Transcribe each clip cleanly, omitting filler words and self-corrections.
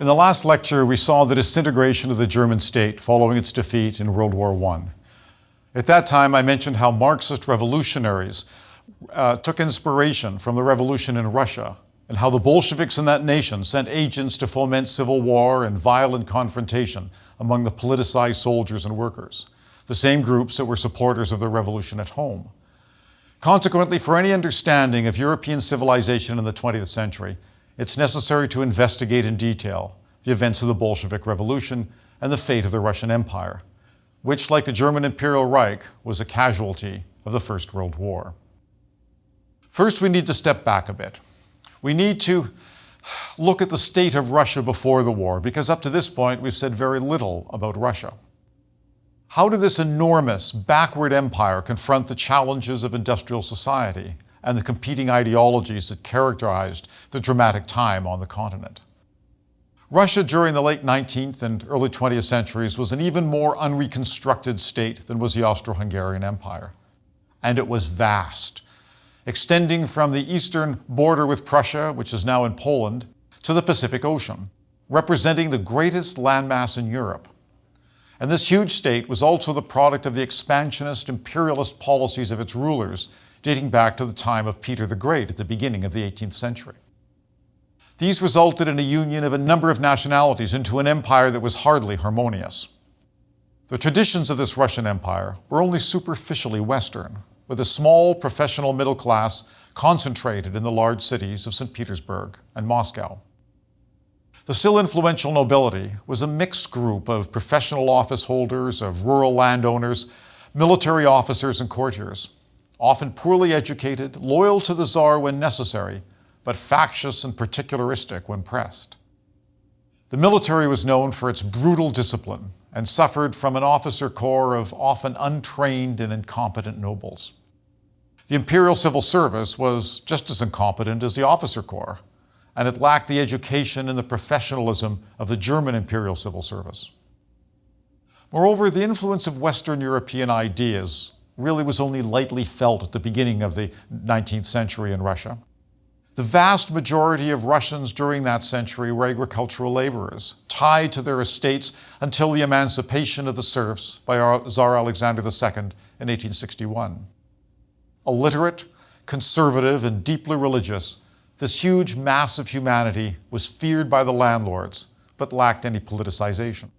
In the last lecture, we saw the disintegration of the German state following its defeat in World War I. At that time, I mentioned how Marxist revolutionaries took inspiration from the revolution in Russia, and how the Bolsheviks in that nation sent agents to foment civil war and violent confrontation among the politicized soldiers and workers, the same groups that were supporters of the revolution at home. Consequently, for any understanding of European civilization in the 20th century, it's necessary to investigate in detail the events of the Bolshevik Revolution and the fate of the Russian Empire, which, like the German Imperial Reich, was a casualty of the First World War. First, we need to step back a bit. We need to look at the state of Russia before the war, because up to this point, we've said very little about Russia. How did this enormous, backward empire confront the challenges of industrial society and the competing ideologies that characterized the dramatic time on the continent? Russia during the late 19th and early 20th centuries was an even more unreconstructed state than was the Austro-Hungarian Empire. And it was vast, extending from the eastern border with Prussia, which is now in Poland, to the Pacific Ocean, representing the greatest landmass in Europe. And this huge state was also the product of the expansionist, imperialist policies of its rulers, dating back to the time of Peter the Great at the beginning of the 18th century. These resulted in a union of a number of nationalities into an empire that was hardly harmonious. The traditions of this Russian Empire were only superficially Western, with a small professional middle class concentrated in the large cities of St. Petersburg and Moscow. The still influential nobility was a mixed group of professional office holders, of rural landowners, military officers, and courtiers, often poorly educated, loyal to the Tsar when necessary, but factious and particularistic when pressed. The military was known for its brutal discipline and suffered from an officer corps of often untrained and incompetent nobles. The imperial civil service was just as incompetent as the officer corps, and it lacked the education and the professionalism of the German imperial civil service. Moreover, the influence of Western European ideas really was only lightly felt at the beginning of the 19th century in Russia. The vast majority of Russians during that century were agricultural laborers, tied to their estates until the emancipation of the serfs by Tsar Alexander II in 1861. Illiterate, conservative, and deeply religious, this huge mass of humanity was feared by the landlords, but lacked any politicization.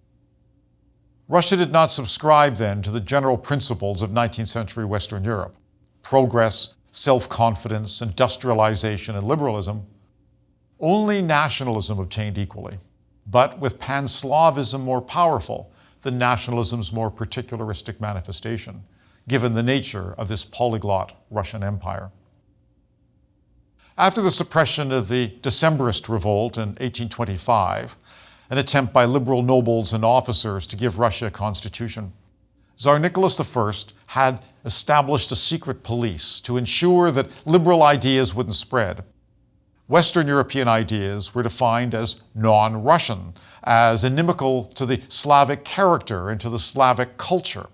Russia did not subscribe then to the general principles of 19th century Western Europe: progress, self-confidence, industrialization, and liberalism. Only nationalism obtained equally, but with Pan-Slavism more powerful than nationalism's more particularistic manifestation, given the nature of this polyglot Russian Empire. After the suppression of the Decembrist revolt in 1825, an attempt by liberal nobles and officers to give Russia a constitution, Tsar Nicholas I had established a secret police to ensure that liberal ideas wouldn't spread. Western European ideas were defined as non-Russian, as inimical to the Slavic character and to the Slavic culture.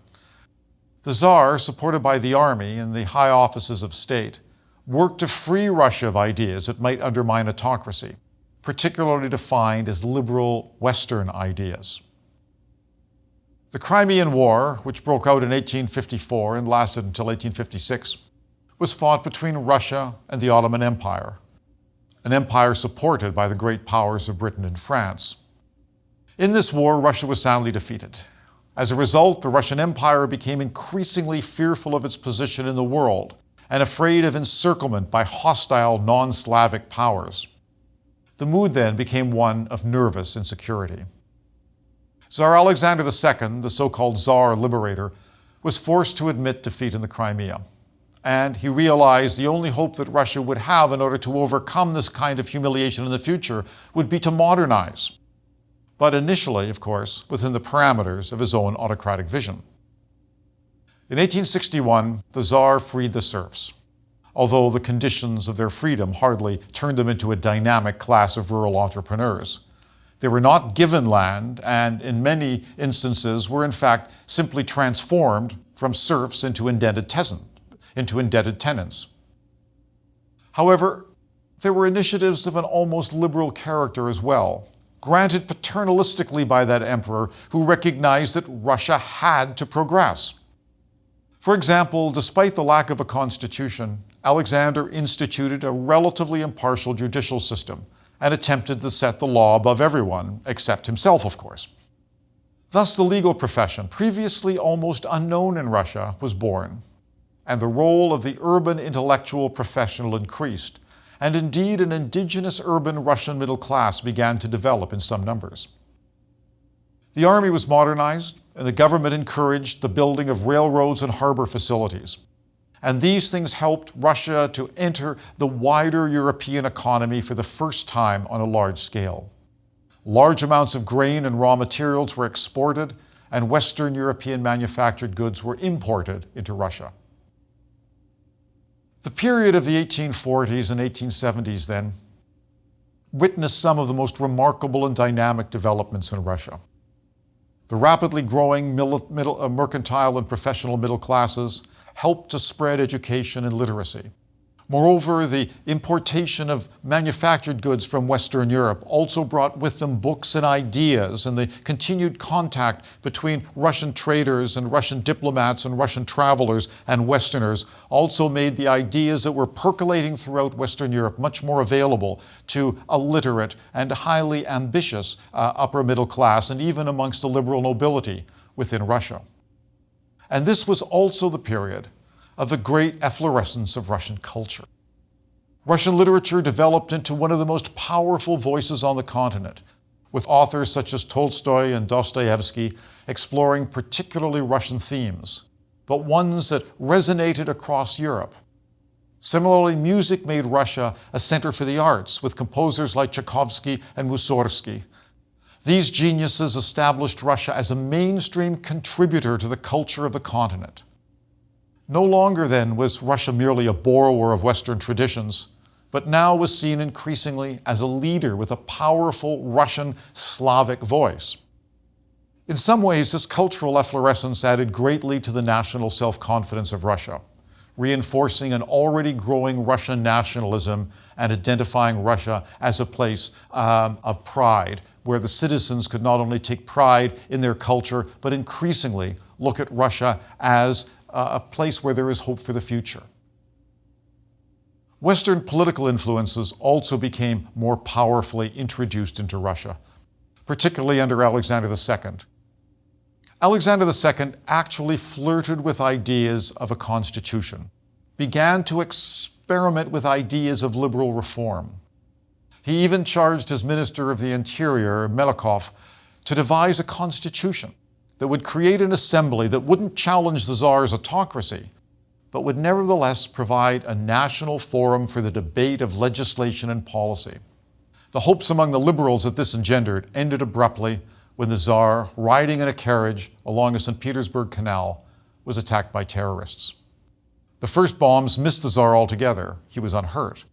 The Tsar, supported by the army and the high offices of state, worked to free Russia of ideas that might undermine autocracy, particularly defined as liberal Western ideas. The Crimean War, which broke out in 1854 and lasted until 1856, was fought between Russia and the Ottoman Empire, an empire supported by the great powers of Britain and France. In this war, Russia was soundly defeated. As a result, the Russian Empire became increasingly fearful of its position in the world and afraid of encirclement by hostile non-Slavic powers. The mood then became one of nervous insecurity. Tsar Alexander II, the so-called Tsar Liberator, was forced to admit defeat in the Crimea, and he realized the only hope that Russia would have in order to overcome this kind of humiliation in the future would be to modernize. But initially, of course, within the parameters of his own autocratic vision. In 1861, the Tsar freed the serfs, although the conditions of their freedom hardly turned them into a dynamic class of rural entrepreneurs. They were not given land, and in many instances were in fact simply transformed from serfs into indebted tenants. However, there were initiatives of an almost liberal character as well, granted paternalistically by that emperor who recognized that Russia had to progress. For example, despite the lack of a constitution, Alexander instituted a relatively impartial judicial system and attempted to set the law above everyone, except himself, of course. Thus, the legal profession, previously almost unknown in Russia, was born, and the role of the urban intellectual professional increased, and indeed an indigenous urban Russian middle class began to develop in some numbers. The army was modernized, and the government encouraged the building of railroads and harbor facilities. And these things helped Russia to enter the wider European economy for the first time on a large scale. Large amounts of grain and raw materials were exported, and Western European manufactured goods were imported into Russia. The period of the 1840s and 1870s, then, witnessed some of the most remarkable and dynamic developments in Russia. The rapidly growing mercantile and professional middle classes helped to spread education and literacy. Moreover, the importation of manufactured goods from Western Europe also brought with them books and ideas, and the continued contact between Russian traders and Russian diplomats and Russian travelers and Westerners also made the ideas that were percolating throughout Western Europe much more available to a literate and highly ambitious upper middle class, and even amongst the liberal nobility within Russia. And this was also the period of the great efflorescence of Russian culture. Russian literature developed into one of the most powerful voices on the continent, with authors such as Tolstoy and Dostoevsky exploring particularly Russian themes, but ones that resonated across Europe. Similarly, music made Russia a center for the arts, with composers like Tchaikovsky and Mussorgsky. These geniuses established Russia as a mainstream contributor to the culture of the continent. No longer then was Russia merely a borrower of Western traditions, but now was seen increasingly as a leader with a powerful Russian Slavic voice. In some ways, this cultural efflorescence added greatly to the national self-confidence of Russia, reinforcing an already growing Russian nationalism and identifying Russia as a place of pride, where the citizens could not only take pride in their culture, but increasingly look at Russia as a place where there is hope for the future. Western political influences also became more powerfully introduced into Russia, particularly under Alexander II. Alexander II actually flirted with ideas of a constitution, began to experiment with ideas of liberal reform. He even charged his Minister of the Interior, Melikov, to devise a constitution that would create an assembly that wouldn't challenge the Tsar's autocracy, but would nevertheless provide a national forum for the debate of legislation and policy. The hopes among the liberals that this engendered ended abruptly when the Tsar, riding in a carriage along a St. Petersburg canal, was attacked by terrorists. The first bombs missed the Tsar altogether. He was unhurt.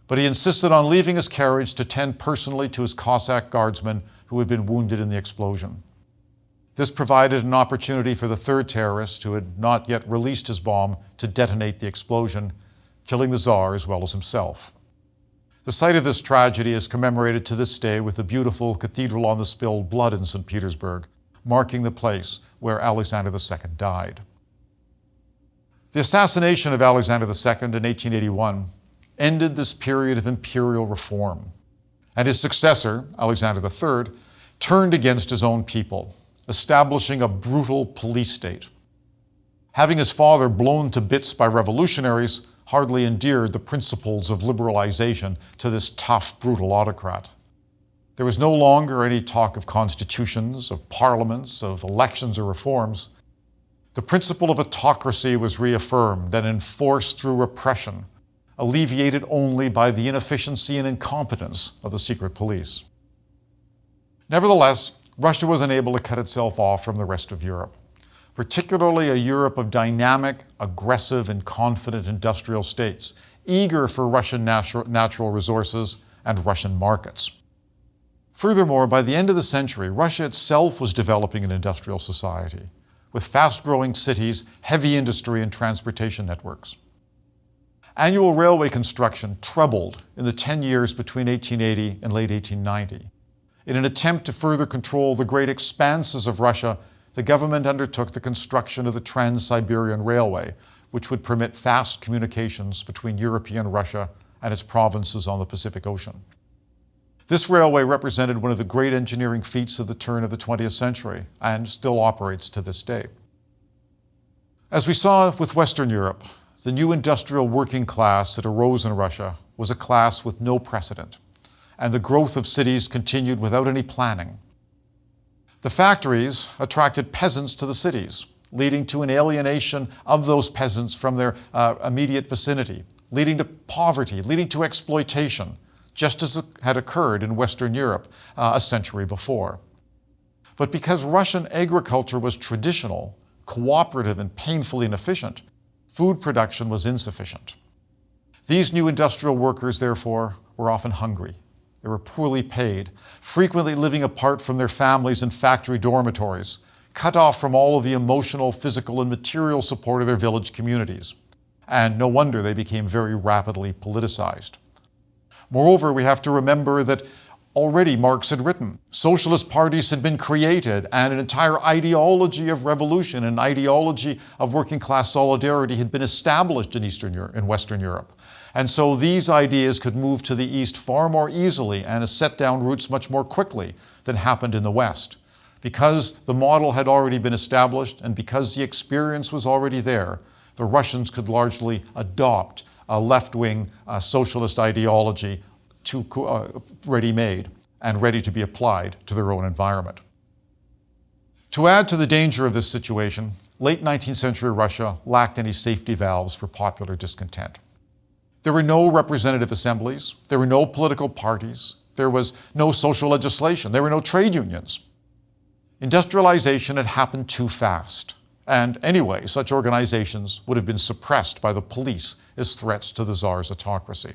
But he insisted on leaving his carriage to tend personally to his Cossack guardsmen who had been wounded in the explosion. This provided an opportunity for the third terrorist, who had not yet released his bomb, to detonate the explosion, killing the Tsar as well as himself. The site of this tragedy is commemorated to this day with the beautiful Cathedral on the Spilled Blood in St. Petersburg, marking the place where Alexander II died. The assassination of Alexander II in 1881 ended this period of imperial reform, and his successor, Alexander III, turned against his own people, establishing a brutal police state. Having his father blown to bits by revolutionaries hardly endeared the principles of liberalization to this tough, brutal autocrat. There was no longer any talk of constitutions, of parliaments, of elections or reforms. The principle of autocracy was reaffirmed and enforced through repression, alleviated only by the inefficiency and incompetence of the secret police. Nevertheless, Russia was unable to cut itself off from the rest of Europe, particularly a Europe of dynamic, aggressive, and confident industrial states, eager for Russian natural resources and Russian markets. Furthermore, by the end of the century, Russia itself was developing an industrial society, with fast-growing cities, heavy industry, and transportation networks. Annual railway construction trebled in the 10 years between 1880 and late 1890. In an attempt to further control the great expanses of Russia, the government undertook the construction of the Trans-Siberian Railway, which would permit fast communications between European Russia and its provinces on the Pacific Ocean. This railway represented one of the great engineering feats of the turn of the 20th century and still operates to this day. As we saw with Western Europe, the new industrial working class that arose in Russia was a class with no precedent, and the growth of cities continued without any planning. The factories attracted peasants to the cities, leading to an alienation of those peasants from their immediate vicinity, leading to poverty, leading to exploitation, just as had occurred in Western Europe a century before. But because Russian agriculture was traditional, cooperative, and painfully inefficient, food production was insufficient. These new industrial workers, therefore, were often hungry. They were poorly paid, frequently living apart from their families in factory dormitories, cut off from all of the emotional, physical, and material support of their village communities. And no wonder they became very rapidly politicized. Moreover, we have to remember that already Marx had written, socialist parties had been created, and an entire ideology of revolution, an ideology of working class solidarity had been established in Western Europe. And so these ideas could move to the East far more easily and set down roots much more quickly than happened in the West. Because the model had already been established and because the experience was already there, the Russians could largely adopt a left-wing socialist ideology ready-made and ready to be applied to their own environment. To add to the danger of this situation, late 19th century Russia lacked any safety valves for popular discontent. There were no representative assemblies, there were no political parties, there was no social legislation, there were no trade unions. Industrialization had happened too fast. And anyway, such organizations would have been suppressed by the police as threats to the Tsar's autocracy.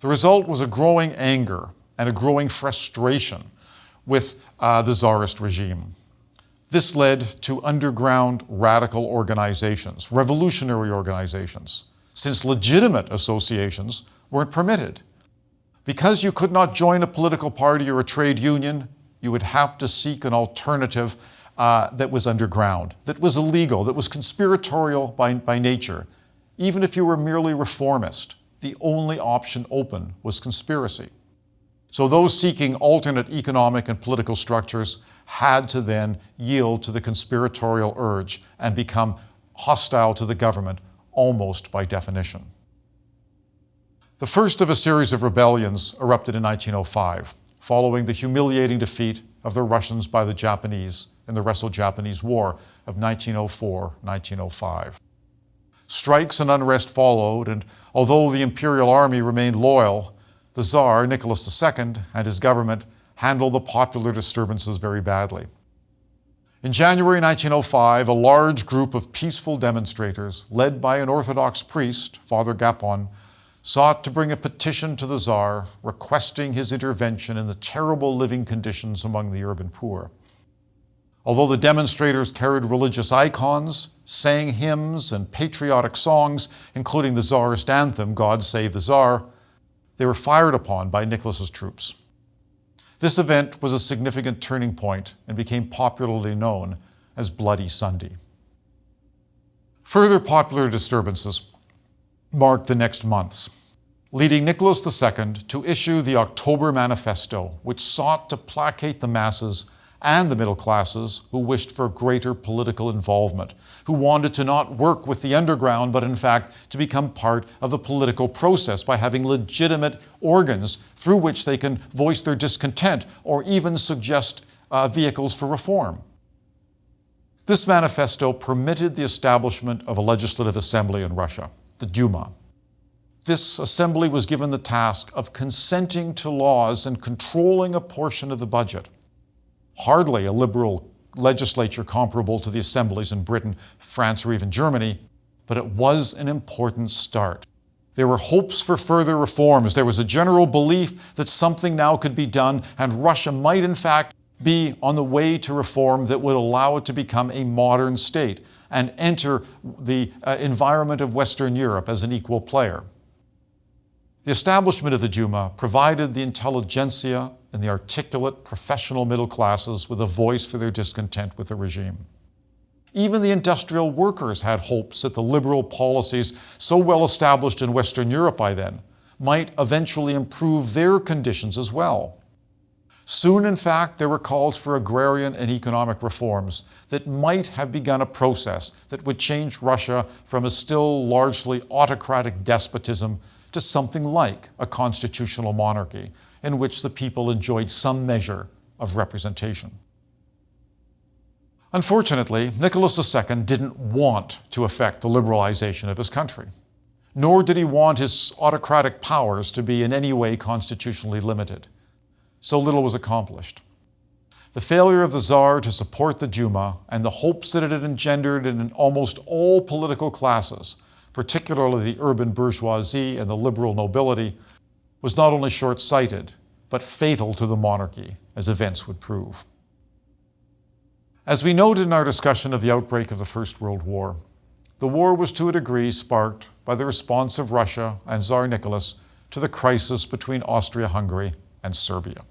The result was a growing anger and a growing frustration with the Tsarist regime. This led to underground radical organizations, revolutionary organizations, since legitimate associations weren't permitted. Because you could not join a political party or a trade union, you would have to seek an alternative that was underground, that was illegal, that was conspiratorial by nature. Even if you were merely reformist, the only option open was conspiracy. So those seeking alternate economic and political structures had to then yield to the conspiratorial urge and become hostile to the government almost by definition. The first of a series of rebellions erupted in 1905, following the humiliating defeat of the Russians by the Japanese in the Russo-Japanese War of 1904-1905. Strikes and unrest followed, and although the imperial army remained loyal, the Tsar, Nicholas II, and his government handled the popular disturbances very badly. In January 1905, a large group of peaceful demonstrators, led by an Orthodox priest, Father Gapon, sought to bring a petition to the Tsar requesting his intervention in the terrible living conditions among the urban poor. Although the demonstrators carried religious icons, sang hymns and patriotic songs, including the Tsarist anthem, God Save the Tsar, they were fired upon by Nicholas's troops. This event was a significant turning point and became popularly known as Bloody Sunday. Further popular disturbances marked the next months, leading Nicholas II to issue the October Manifesto, which sought to placate the masses and the middle classes who wished for greater political involvement, who wanted to not work with the underground, but in fact to become part of the political process by having legitimate organs through which they can voice their discontent or even suggest vehicles for reform. This manifesto permitted the establishment of a legislative assembly in Russia, the Duma. This assembly was given the task of consenting to laws and controlling a portion of the budget. Hardly a liberal legislature comparable to the assemblies in Britain, France, or even Germany, but it was an important start. There were hopes for further reforms. There was a general belief that something now could be done, and Russia might in fact be on the way to reform that would allow it to become a modern state and enter the environment of Western Europe as an equal player. The establishment of the Duma provided the intelligentsia and the articulate professional middle classes with a voice for their discontent with the regime. Even the industrial workers had hopes that the liberal policies so well established in Western Europe by then might eventually improve their conditions as well. Soon, in fact, there were calls for agrarian and economic reforms that might have begun a process that would change Russia from a still largely autocratic despotism to something like a constitutional monarchy in which the people enjoyed some measure of representation. Unfortunately, Nicholas II didn't want to affect the liberalization of his country, nor did he want his autocratic powers to be in any way constitutionally limited. So little was accomplished. The failure of the Tsar to support the Duma and the hopes that it had engendered in almost all political classes, particularly the urban bourgeoisie and the liberal nobility, was not only short-sighted, but fatal to the monarchy, as events would prove. As we noted in our discussion of the outbreak of the First World War, the war was to a degree sparked by the response of Russia and Tsar Nicholas to the crisis between Austria-Hungary and Serbia.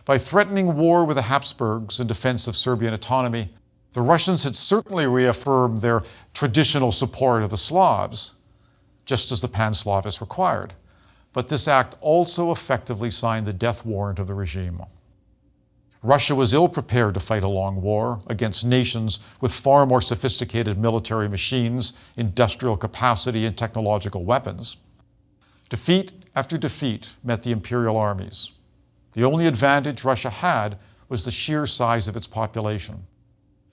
By threatening war with the Habsburgs in defense of Serbian autonomy, the Russians had certainly reaffirmed their traditional support of the Slavs, just as the Pan-Slavists required. But this act also effectively signed the death warrant of the regime. Russia was ill-prepared to fight a long war against nations with far more sophisticated military machines, industrial capacity, and technological weapons. Defeat after defeat met the imperial armies. The only advantage Russia had was the sheer size of its population.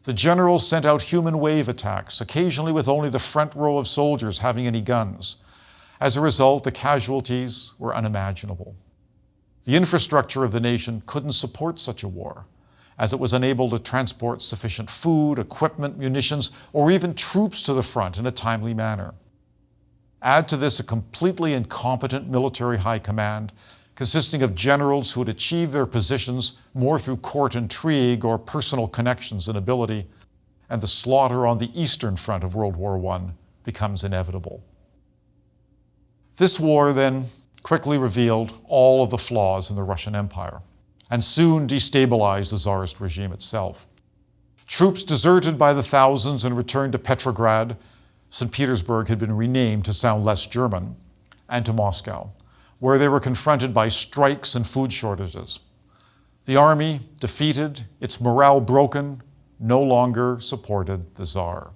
The generals sent out human wave attacks, occasionally with only the front row of soldiers having any guns. As a result, the casualties were unimaginable. The infrastructure of the nation couldn't support such a war, as it was unable to transport sufficient food, equipment, munitions, or even troops to the front in a timely manner. Add to this a completely incompetent military high command, consisting of generals who had achieved their positions more through court intrigue or personal connections and ability, and the slaughter on the Eastern Front of World War I becomes inevitable. This war then quickly revealed all of the flaws in the Russian Empire, and soon destabilized the Tsarist regime itself. Troops deserted by the thousands and returned to Petrograd. St. Petersburg had been renamed to sound less German, and to Moscow, where they were confronted by strikes and food shortages. The army, defeated, its morale broken, no longer supported the Tsar.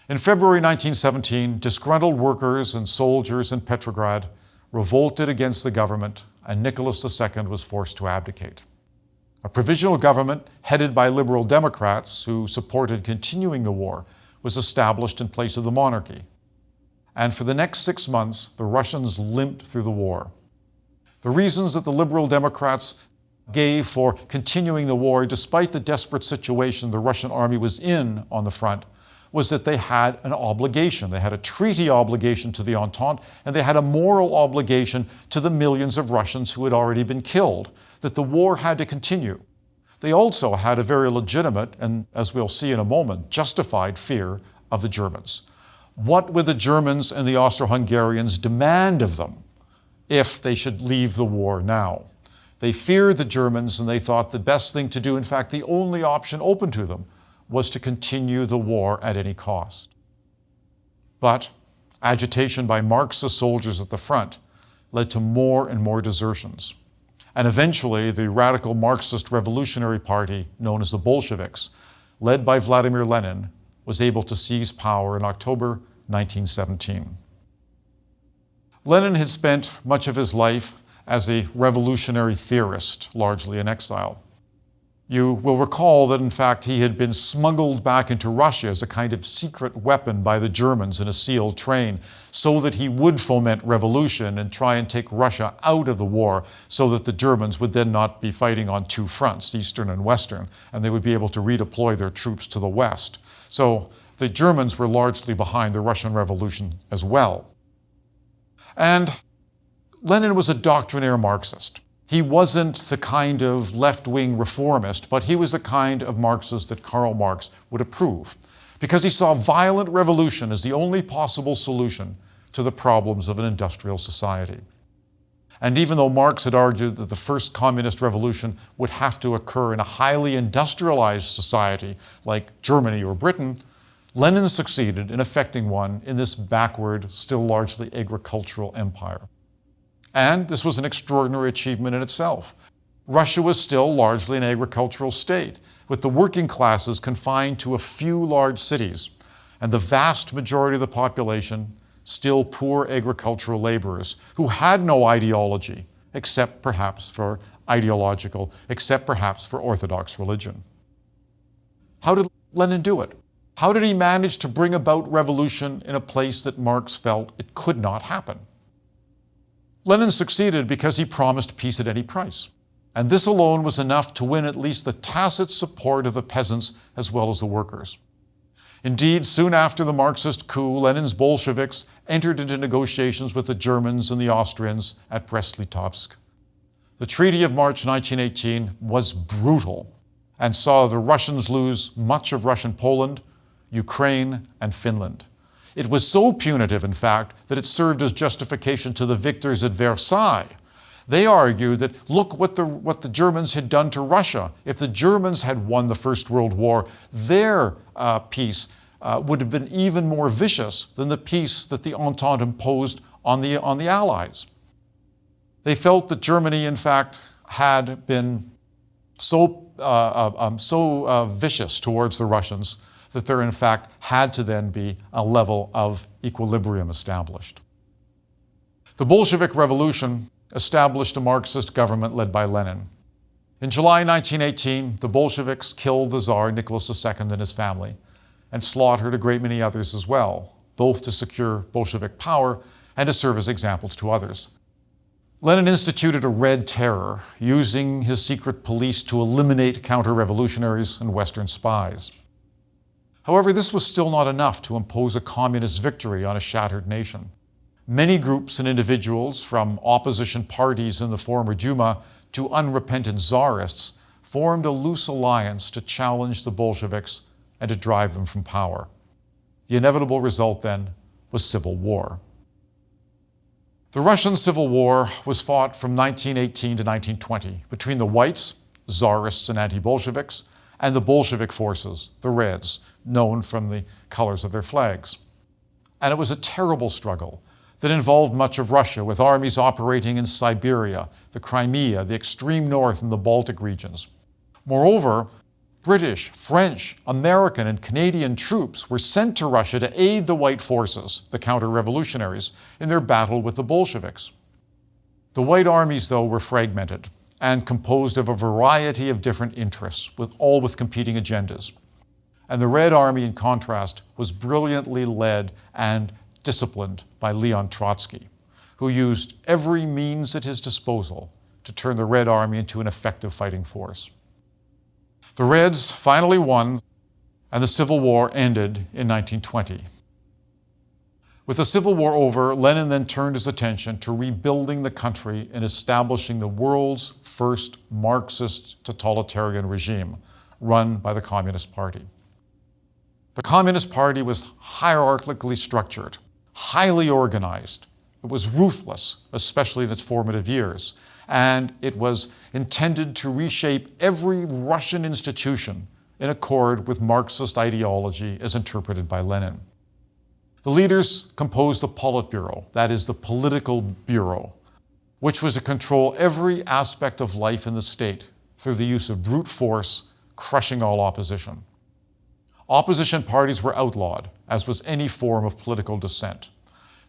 In February 1917, disgruntled workers and soldiers in Petrograd revolted against the government, and Nicholas II was forced to abdicate. A provisional government headed by liberal Democrats who supported continuing the war was established in place of the monarchy. And for the next 6 months, the Russians limped through the war. The reasons that the liberal Democrats gave for continuing the war, despite the desperate situation the Russian army was in on the front, was that they had an obligation. They had a treaty obligation to the Entente, and they had a moral obligation to the millions of Russians who had already been killed, that the war had to continue. They also had a very legitimate, and as we'll see in a moment, justified fear of the Germans. What would the Germans and the Austro-Hungarians demand of them if they should leave the war now? They feared the Germans, and they thought the best thing to do, in fact, the only option open to them, was to continue the war at any cost. But agitation by Marxist soldiers at the front led to more and more desertions. And eventually, the radical Marxist Revolutionary Party, known as the Bolsheviks, led by Vladimir Lenin, was able to seize power in October 1917. Lenin had spent much of his life as a revolutionary theorist, largely in exile. You will recall that, in fact, he had been smuggled back into Russia as a kind of secret weapon by the Germans in a sealed train, so that he would foment revolution and try and take Russia out of the war, so that the Germans would then not be fighting on two fronts, Eastern and Western, and they would be able to redeploy their troops to the West. So the Germans were largely behind the Russian Revolution as well. And Lenin was a doctrinaire Marxist. He wasn't the kind of left-wing reformist, but he was the kind of Marxist that Karl Marx would approve, because he saw violent revolution as the only possible solution to the problems of an industrial society. And even though Marx had argued that the first communist revolution would have to occur in a highly industrialized society like Germany or Britain, Lenin succeeded in effecting one in this backward, still largely agricultural empire. And this was an extraordinary achievement in itself. Russia was still largely an agricultural state, with the working classes confined to a few large cities, and the vast majority of the population still poor agricultural laborers who had no ideology, except perhaps for Orthodox religion. How did Lenin do it? How did he manage to bring about revolution in a place that Marx felt it could not happen? Lenin succeeded because he promised peace at any price. And this alone was enough to win at least the tacit support of the peasants as well as the workers. Indeed, soon after the Marxist coup, Lenin's Bolsheviks entered into negotiations with the Germans and the Austrians at Brest-Litovsk. The Treaty of March 1918 was brutal and saw the Russians lose much of Russian Poland, Ukraine, and Finland. It was so punitive, in fact, that it served as justification to the victors at Versailles. They argued that, look what the Germans had done to Russia. If the Germans had won the First World War, their peace would have been even more vicious than the peace that the Entente imposed on the Allies. They felt that Germany, in fact, had been so vicious towards the Russians that there, in fact, had to then be a level of equilibrium established. The Bolshevik Revolution established a Marxist government led by Lenin. In July 1918, the Bolsheviks killed the Tsar Nicholas II and his family, and slaughtered a great many others as well, both to secure Bolshevik power and to serve as examples to others. Lenin instituted a Red Terror, using his secret police to eliminate counter-revolutionaries and Western spies. However, this was still not enough to impose a communist victory on a shattered nation. Many groups and individuals, from opposition parties in the former Duma to unrepentant czarists, formed a loose alliance to challenge the Bolsheviks and to drive them from power. The inevitable result, then, was civil war. The Russian Civil War was fought from 1918 to 1920 between the Whites, czarists and anti-Bolsheviks, and the Bolshevik forces, the Reds, known from the colors of their flags. And it was a terrible struggle that involved much of Russia, with armies operating in Siberia, the Crimea, the extreme north, and the Baltic regions. Moreover, British, French, American, and Canadian troops were sent to Russia to aid the White forces, the counter-revolutionaries, in their battle with the Bolsheviks. The White armies, though, were fragmented and composed of a variety of different interests, all with competing agendas. And the Red Army, in contrast, was brilliantly led and disciplined by Leon Trotsky, who used every means at his disposal to turn the Red Army into an effective fighting force. The Reds finally won, and the Civil War ended in 1920. With the Civil War over, Lenin then turned his attention to rebuilding the country and establishing the world's first Marxist totalitarian regime, run by the Communist Party. The Communist Party was hierarchically structured, highly organized. It was ruthless, especially in its formative years, and it was intended to reshape every Russian institution in accord with Marxist ideology as interpreted by Lenin. The leaders composed the Politburo, that is, the political bureau, which was to control every aspect of life in the state through the use of brute force, crushing all opposition. Opposition parties were outlawed, as was any form of political dissent.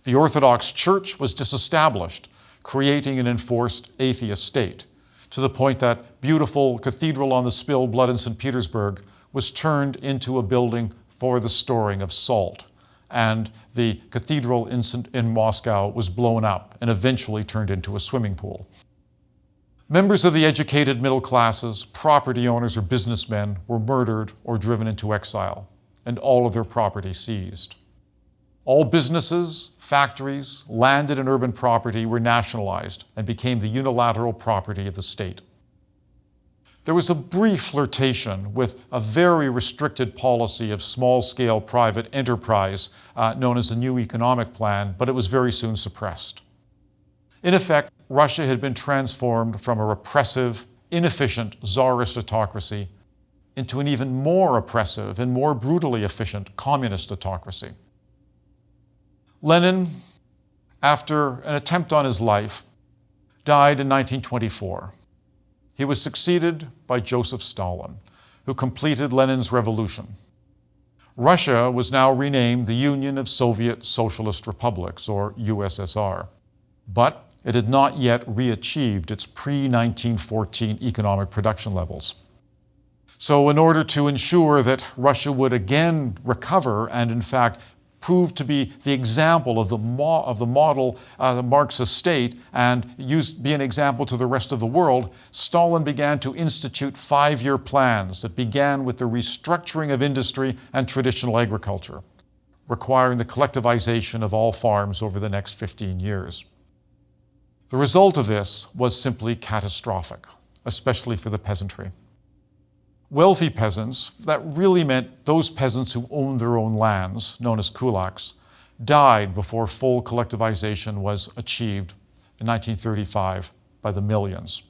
The Orthodox Church was disestablished, creating an enforced atheist state, to the point that beautiful cathedral on the spilled blood in St. Petersburg was turned into a building for the storing of salt, and the cathedral in Moscow was blown up and eventually turned into a swimming pool. Members of the educated middle classes, property owners or businessmen, were murdered or driven into exile, and all of their property seized. All businesses, factories, landed and urban property were nationalized and became the unilateral property of the state. There was a brief flirtation with a very restricted policy of small-scale private enterprise known as the New Economic Plan, but it was very soon suppressed. In effect, Russia had been transformed from a repressive, inefficient czarist autocracy into an even more oppressive and more brutally efficient communist autocracy. Lenin, after an attempt on his life, died in 1924. He was succeeded by Joseph Stalin, who completed Lenin's revolution. Russia was now renamed the Union of Soviet Socialist Republics, or USSR, but it had not yet re-achieved its pre-1914 economic production levels. So in order to ensure that Russia would again recover and in fact prove to be the example of the model Marxist state and be an example to the rest of the world, Stalin began to institute 5-year plans that began with the restructuring of industry and traditional agriculture, requiring the collectivization of all farms over the next 15 years. The result of this was simply catastrophic, especially for the peasantry. Wealthy peasants, that really meant those peasants who owned their own lands, known as kulaks, died before full collectivization was achieved in 1935 by the millions.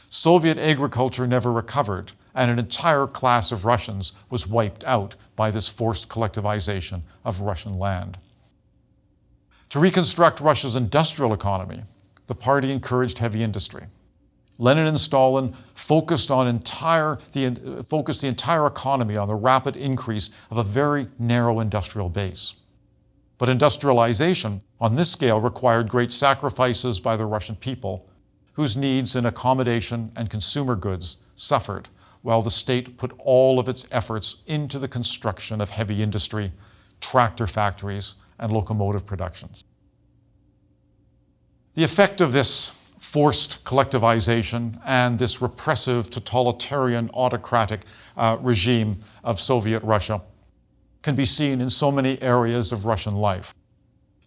Soviet agriculture never recovered, and an entire class of Russians was wiped out by this forced collectivization of Russian land. To reconstruct Russia's industrial economy, the party encouraged heavy industry. Lenin and Stalin focused the entire economy on the rapid increase of a very narrow industrial base. But industrialization on this scale required great sacrifices by the Russian people, whose needs in accommodation and consumer goods suffered, while the state put all of its efforts into the construction of heavy industry, tractor factories, and locomotive productions. The effect of this forced collectivization and this repressive, totalitarian, autocratic regime of Soviet Russia can be seen in so many areas of Russian life.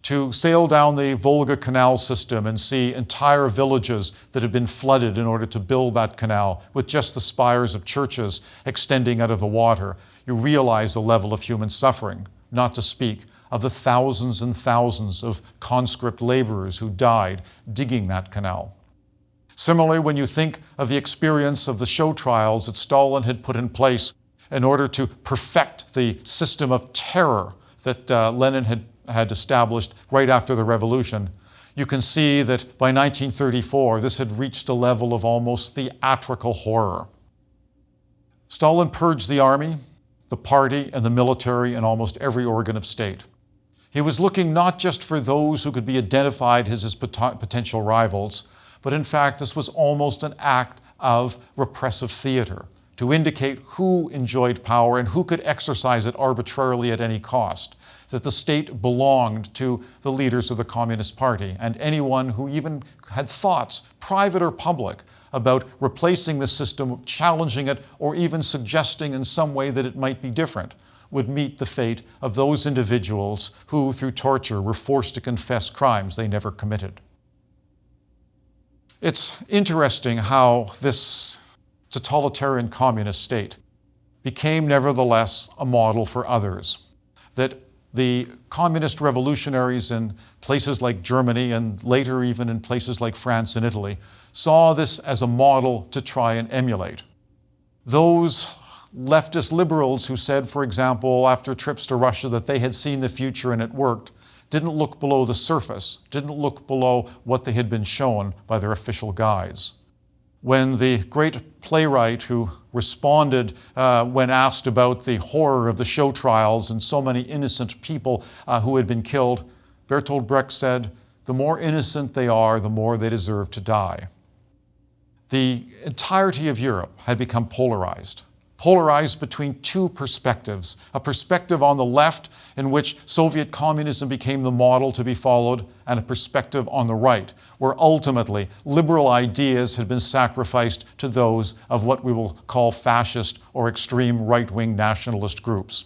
To sail down the Volga Canal system and see entire villages that have been flooded in order to build that canal with just the spires of churches extending out of the water, you realize the level of human suffering, not to speak of the thousands and thousands of conscript laborers who died digging that canal. Similarly, when you think of the experience of the show trials that Stalin had put in place in order to perfect the system of terror that Lenin had established right after the revolution, you can see that by 1934, this had reached a level of almost theatrical horror. Stalin purged the army, the party, and the military and almost every organ of state. He was looking not just for those who could be identified as his potential rivals, but in fact, this was almost an act of repressive theater to indicate who enjoyed power and who could exercise it arbitrarily at any cost, that the state belonged to the leaders of the Communist Party, and anyone who even had thoughts, private or public, about replacing the system, challenging it, or even suggesting in some way that it might be different, would meet the fate of those individuals who, through torture, were forced to confess crimes they never committed. It's interesting how this totalitarian communist state became nevertheless a model for others, that the communist revolutionaries in places like Germany and later even in places like France and Italy saw this as a model to try and emulate. Those leftist liberals who said, for example, after trips to Russia that they had seen the future and it worked, didn't look below the surface, didn't look below what they had been shown by their official guides. When the great playwright who responded when asked about the horror of the show trials and so many innocent people who had been killed, Bertolt Brecht said, "The more innocent they are, the more they deserve to die." The entirety of Europe had become polarized between two perspectives, a perspective on the left in which Soviet communism became the model to be followed, and a perspective on the right, where ultimately liberal ideas had been sacrificed to those of what we will call fascist or extreme right-wing nationalist groups.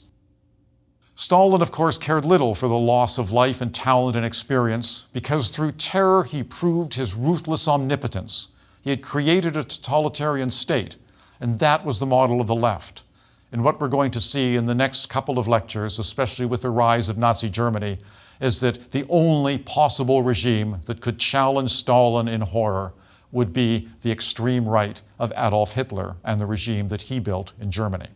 Stalin, of course, cared little for the loss of life and talent and experience, because through terror he proved his ruthless omnipotence. He had created a totalitarian state, and that was the model of the left. And what we're going to see in the next couple of lectures, especially with the rise of Nazi Germany, is that the only possible regime that could challenge Stalin in horror would be the extreme right of Adolf Hitler and the regime that he built in Germany.